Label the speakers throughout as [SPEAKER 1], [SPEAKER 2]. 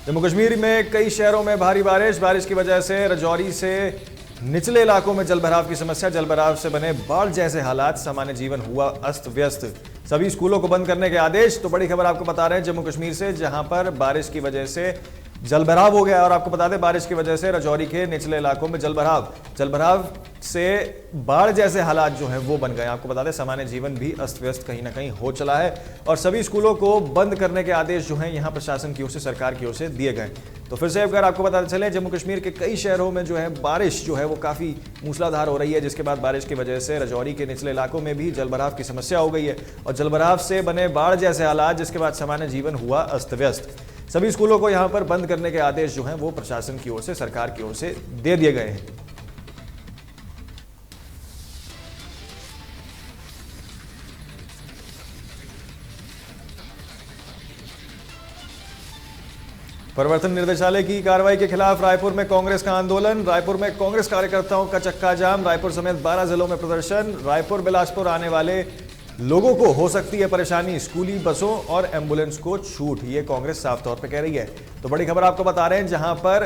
[SPEAKER 1] जम्मू कश्मीर में कई शहरों में भारी बारिश की वजह से राजौरी से निचले इलाकों में जलभराव की समस्या। जलभराव से बने बाढ़ जैसे हालात, सामान्य जीवन हुआ अस्त व्यस्त। सभी स्कूलों को बंद करने के आदेश। तो बड़ी खबर आपको बता रहे हैं जम्मू कश्मीर से, जहां पर बारिश की वजह से जलभराव हो गया। और आपको बता दें, बारिश की वजह से राजौरी के निचले इलाकों में जलभराव से बाढ़ जैसे हालात जो हैं वो बन गए। आपको बता दें, सामान्य जीवन भी अस्त व्यस्त कहीं ना कहीं हो चला है और सभी स्कूलों को बंद करने के आदेश जो हैं यहां प्रशासन की ओर से, सरकार की ओर से दिए गए। तो फिर से अगर आपको बताते चले, जम्मू कश्मीर के कई शहरों में जो है बारिश जो है वो काफी मूसलाधार हो रही है, जिसके बाद बारिश की वजह से राजौरी के निचले इलाकों में भी जलभराव की समस्या हो गई है और जलभराव से बने बाढ़ जैसे हालात, जिसके बाद सामान्य जीवन हुआ अस्त व्यस्त। सभी स्कूलों को यहां पर बंद करने के आदेश जो हैं वो प्रशासन की ओर से, सरकार की ओर से दे दिए गए हैं। प्रवर्तन निदेशालय की कार्रवाई के खिलाफ रायपुर में कांग्रेस का आंदोलन। रायपुर में कांग्रेस कार्यकर्ताओं का चक्का जाम। रायपुर समेत 12 जिलों में प्रदर्शन। रायपुर बिलासपुर आने वाले लोगों को हो सकती है परेशानी, स्कूली बसों और एम्बुलेंस को छूट, ये कांग्रेस साफ तौर पर कह रही है। तो बड़ी खबर आपको बता रहे हैं, जहां पर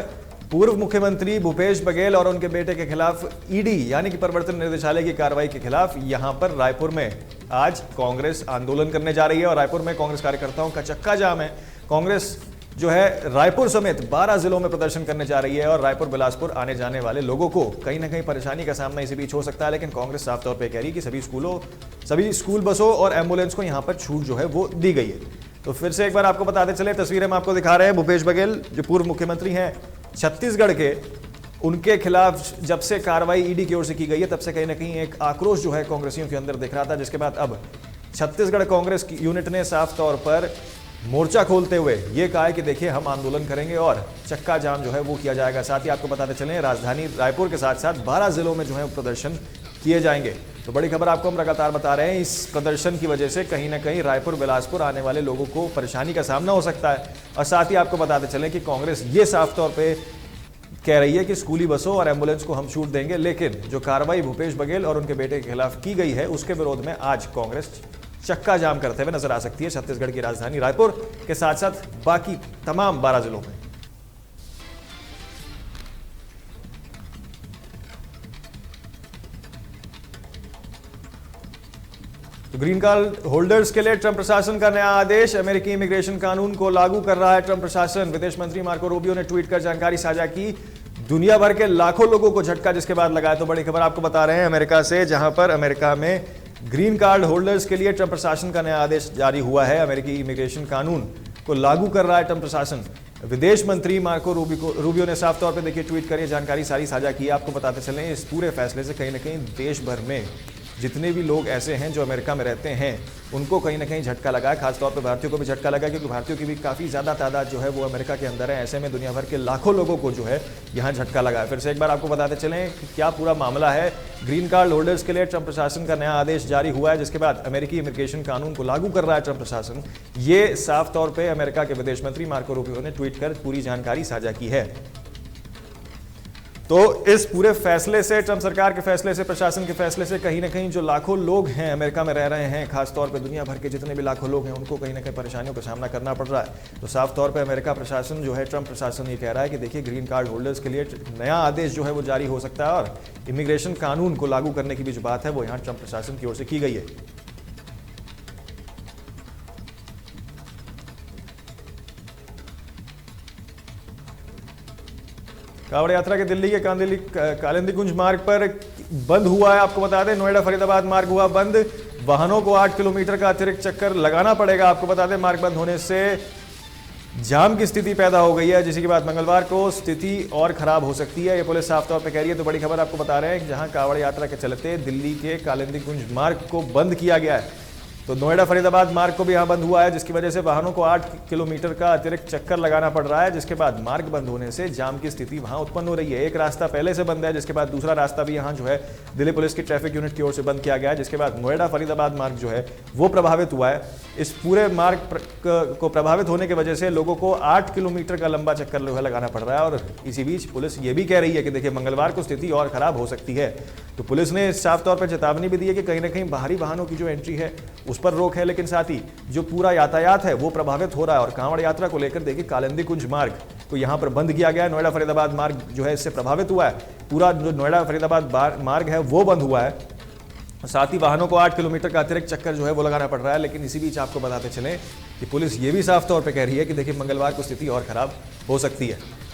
[SPEAKER 1] पूर्व मुख्यमंत्री भूपेश बघेल और उनके बेटे के खिलाफ ईडी यानी कि प्रवर्तन निदेशालय की कार्रवाई के खिलाफ यहां पर रायपुर में आज कांग्रेस आंदोलन करने जा रही है और रायपुर में कांग्रेस कार्यकर्ताओं का चक्का जाम है। कांग्रेस जो है रायपुर समेत 12 जिलों में प्रदर्शन करने जा रही है और रायपुर बिलासपुर आने जाने वाले लोगों को कहीं ना कहीं परेशानी का सामना इसी बीच हो सकता है। लेकिन कांग्रेस साफ तौर पे कह रही है कि सभी स्कूल बसों और एम्बुलेंस को यहां पर छूट जो है वो दी गई है। तो फिर से एक बार आपको बताते चले, तस्वीरें हम आपको दिखा रहे हैं। भूपेश बघेल जो पूर्व मुख्यमंत्री हैं छत्तीसगढ़ के, उनके खिलाफ जब से कार्रवाई ईडी की ओर से की गई है, तब से कहीं ना कहीं एक आक्रोश जो है कांग्रेसियों के अंदर दिख रहा था, जिसके बाद अब छत्तीसगढ़ कांग्रेस की यूनिट ने साफ तौर पर मोर्चा खोलते हुए ये कहा है कि देखिए हम आंदोलन करेंगे और चक्का जाम जो है वो किया जाएगा। साथ ही आपको बताते चलें, राजधानी रायपुर के साथ साथ 12 जिलों में जो है प्रदर्शन किए जाएंगे। तो बड़ी खबर आपको हम लगातार बता रहे हैं, इस प्रदर्शन की वजह से कहीं ना कहीं रायपुर बिलासपुर आने वाले लोगों को परेशानी का सामना हो सकता है। और साथ ही आपको बताते चलें कि कांग्रेस ये साफ तौर पर कह रही है कि स्कूली बसों और एम्बुलेंस को हम छूट देंगे, लेकिन जो कार्रवाई भूपेश बघेल और उनके बेटे के खिलाफ की गई है उसके विरोध में आज कांग्रेस चक्का जाम करते हुए नजर आ सकती है छत्तीसगढ़ की राजधानी रायपुर के साथ साथ बाकी तमाम 12 जिलों में। तो ग्रीन कार्ड होल्डर्स के लिए ट्रंप प्रशासन का नया आदेश। अमेरिकी इमिग्रेशन कानून को लागू कर रहा है ट्रंप प्रशासन। विदेश मंत्री मार्को रूबियो ने ट्वीट कर जानकारी साझा की। दुनिया भर के लाखों लोगों को झटका जिसके बाद लगाया। तो बड़ी खबर आपको बता रहे हैं अमेरिका से, जहां पर अमेरिका में ग्रीन कार्ड होल्डर्स के लिए ट्रंप प्रशासन का नया आदेश जारी हुआ है। अमेरिकी इमिग्रेशन कानून को लागू कर रहा है ट्रंप प्रशासन। विदेश मंत्री मार्को रूबियो ने साफ तौर पर देखिए ट्वीट कर जानकारी सारी साझा की है। आपको बताते चलें, इस पूरे फैसले से कहीं ना कहीं देश भर में जितने भी लोग ऐसे हैं जो अमेरिका में रहते हैं उनको कहीं ना कहीं झटका लगा है। खासतौर पर भारतीयों को भी झटका लगा, क्योंकि भारतीयों की भी काफ़ी ज़्यादा तादाद जो है वो अमेरिका के अंदर है। ऐसे में दुनिया भर के लाखों लोगों को जो है यहाँ झटका लगा है। फिर से एक बार आपको बताते चलें कि क्या पूरा मामला है। ग्रीन कार्ड होल्डर्स के लिए ट्रंप प्रशासन का नया आदेश जारी हुआ है, जिसके बाद अमेरिकी इमिग्रेशन कानून को लागू कर रहा है ट्रंप प्रशासन। ये साफ तौर पर अमेरिका के विदेश मंत्री मार्को रूबियो ने ट्वीट कर पूरी जानकारी साझा की है। तो इस पूरे फैसले से, ट्रंप सरकार के फैसले से, प्रशासन के फैसले से कहीं ना कहीं जो लाखों लोग हैं अमेरिका में रह रहे हैं, खासतौर पे दुनिया भर के जितने भी लाखों लोग हैं उनको कहीं ना कहीं परेशानियों का सामना करना पड़ रहा है। तो साफ तौर पे अमेरिका प्रशासन जो है, ट्रंप प्रशासन ये कह रहा है कि देखिए ग्रीन कार्ड होल्डर्स के लिए नया आदेश जो है वो जारी हो सकता है और इमिग्रेशन कानून को लागू करने की भी जो बात है वो यहाँ ट्रंप प्रशासन की ओर से की गई है। कांवड़ यात्रा के दिल्ली के कालिंदी कुंज मार्ग पर बंद हुआ है। आपको बता दें, नोएडा फरीदाबाद मार्ग हुआ बंद। वाहनों को 8 किलोमीटर का अतिरिक्त चक्कर लगाना पड़ेगा। आपको बता दें, मार्ग बंद होने से जाम की स्थिति पैदा हो गई है, जिसके बाद मंगलवार को स्थिति और खराब हो सकती है, ये पुलिस साफ तौर पर कह रही है। तो बड़ी खबर आपको बता रहे हैं, जहां कांवड़ यात्रा के चलते दिल्ली के कालिंदी कुंज मार्ग को बंद किया गया है। तो नोएडा फरीदाबाद मार्ग को भी यहां बंद हुआ है, जिसकी वजह से वाहनों को 8 किलोमीटर का अतिरिक्त चक्कर लगाना पड़ रहा है, जिसके बाद मार्ग बंद होने से जाम की स्थिति वहां उत्पन्न हो रही है। एक रास्ता पहले से बंद है, जिसके बाद दूसरा रास्ता भी यहां जो है दिल्ली पुलिस की ट्रैफिक यूनिट की ओर से बंद किया गया है, जिसके बाद नोएडा फरीदाबाद मार्ग जो है वो प्रभावित हुआ है। इस पूरे मार्ग को प्रभावित होने की वजह से लोगों को 8 किलोमीटर का लंबा चक्कर लगाना पड़ रहा है। और इसी बीच पुलिस ये भी कह रही है कि देखिए मंगलवार को स्थिति और खराब हो सकती है। तो पुलिस ने साफ तौर पर चेतावनी भी दी है कि कहीं ना कहीं बाहरी वाहनों की जो एंट्री है उस पर रोक है, लेकिन साथ ही जो पूरा यातायात है वो प्रभावित हो रहा है। और कांवड़ यात्रा को लेकर देखिए कालिंदी कुंज मार्ग को यहाँ पर बंद किया गया है। नोएडा फरीदाबाद मार्ग जो है इससे प्रभावित हुआ है, पूरा जो नोएडा फरीदाबाद मार्ग है वो बंद हुआ है। साथ ही वाहनों को 8 किलोमीटर का अतिरिक्त चक्कर जो है वो लगाना पड़ रहा है। लेकिन इसी बीच आपको बताते चलें कि पुलिस ये भी साफ तौर पे कह रही है कि देखिए मंगलवार को स्थिति और खराब हो सकती है।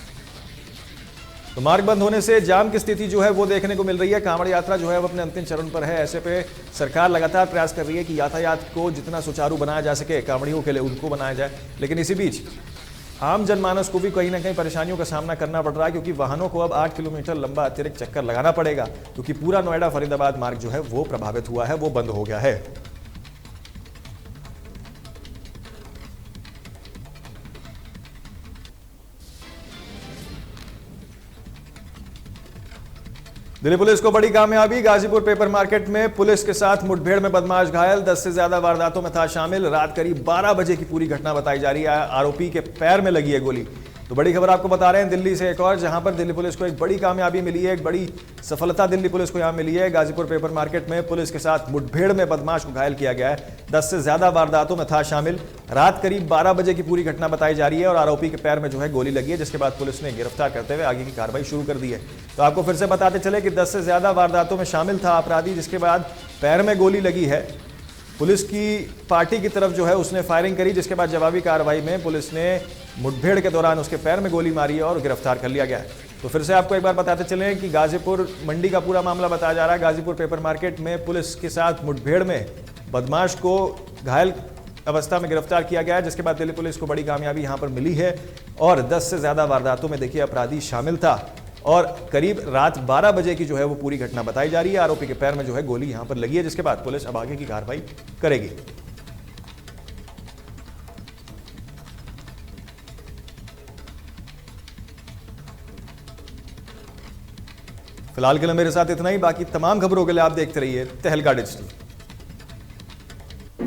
[SPEAKER 1] तो मार्ग बंद होने से जाम की स्थिति जो है वो देखने को मिल रही है। कांवड़ यात्रा जो है वो अपने अंतिम चरण पर है। ऐसे पे सरकार लगातार प्रयास कर रही है कि यातायात को जितना सुचारू बनाया जा सके कांवड़ियों के लिए उनको बनाया जाए। लेकिन इसी बीच आम जनमानस को भी कहीं ना कहीं परेशानियों का सामना करना पड़ रहा है, क्योंकि वाहनों को अब 8 किलोमीटर लंबा अतिरिक्त चक्कर लगाना पड़ेगा, क्योंकि पूरा नोएडा फरीदाबाद मार्ग जो है वो प्रभावित हुआ है, वो बंद हो गया है। दिल्ली पुलिस को बड़ी कामयाबी, गाजीपुर पेपर मार्केट में पुलिस के साथ मुठभेड़ में बदमाश घायल, 10 से ज्यादा वारदातों में था शामिल। रात करीब 12 बजे की पूरी घटना बताई जा रही है। आरोपी के पैर में लगी है गोली। तो बड़ी खबर आपको बता रहे हैं दिल्ली से एक और, जहां पर दिल्ली पुलिस को एक बड़ी कामयाबी मिली है, एक बड़ी सफलता दिल्ली पुलिस को यहां मिली है। गाजीपुर पेपर मार्केट में पुलिस के साथ मुठभेड़ में बदमाश को घायल किया गया है। 10 से ज्यादा वारदातों में था शामिल। रात करीब 12 बजे की पूरी घटना बताई जा रही है और आरोपी के पैर में जो है गोली लगी है, जिसके बाद पुलिस ने गिरफ्तार करते हुए आगे की कार्रवाई शुरू कर दी है। तो आपको फिर से बताते चले कि 10 से ज्यादा वारदातों में शामिल था अपराधी, जिसके बाद पैर में गोली लगी है। पुलिस की पार्टी की तरफ जो है उसने फायरिंग करी, जिसके बाद जवाबी कार्रवाई में पुलिस ने मुठभेड़ के दौरान उसके पैर में गोली मारी है और गिरफ्तार कर लिया गया है। तो फिर से आपको एक बार बताते चलें कि गाजीपुर मंडी का पूरा मामला बताया जा रहा है। गाजीपुर पेपर मार्केट में पुलिस के साथ मुठभेड़ में बदमाश को घायल अवस्था में गिरफ्तार किया गया है, जिसके बाद दिल्ली पुलिस को बड़ी कामयाबी यहां पर मिली है। और 10 से ज्यादा वारदातों में देखिए अपराधी शामिल था और करीब रात 12 बजे की जो है वो पूरी घटना बताई जा रही है। आरोपी के पैर में जो है गोली यहां पर लगी है, जिसके बाद पुलिस अब आगे की कार्रवाई करेगी। फिलहाल के लिए मेरे साथ इतना ही। बाकी तमाम खबरों के लिए आप देखते रहिए तहलका डिजिटल।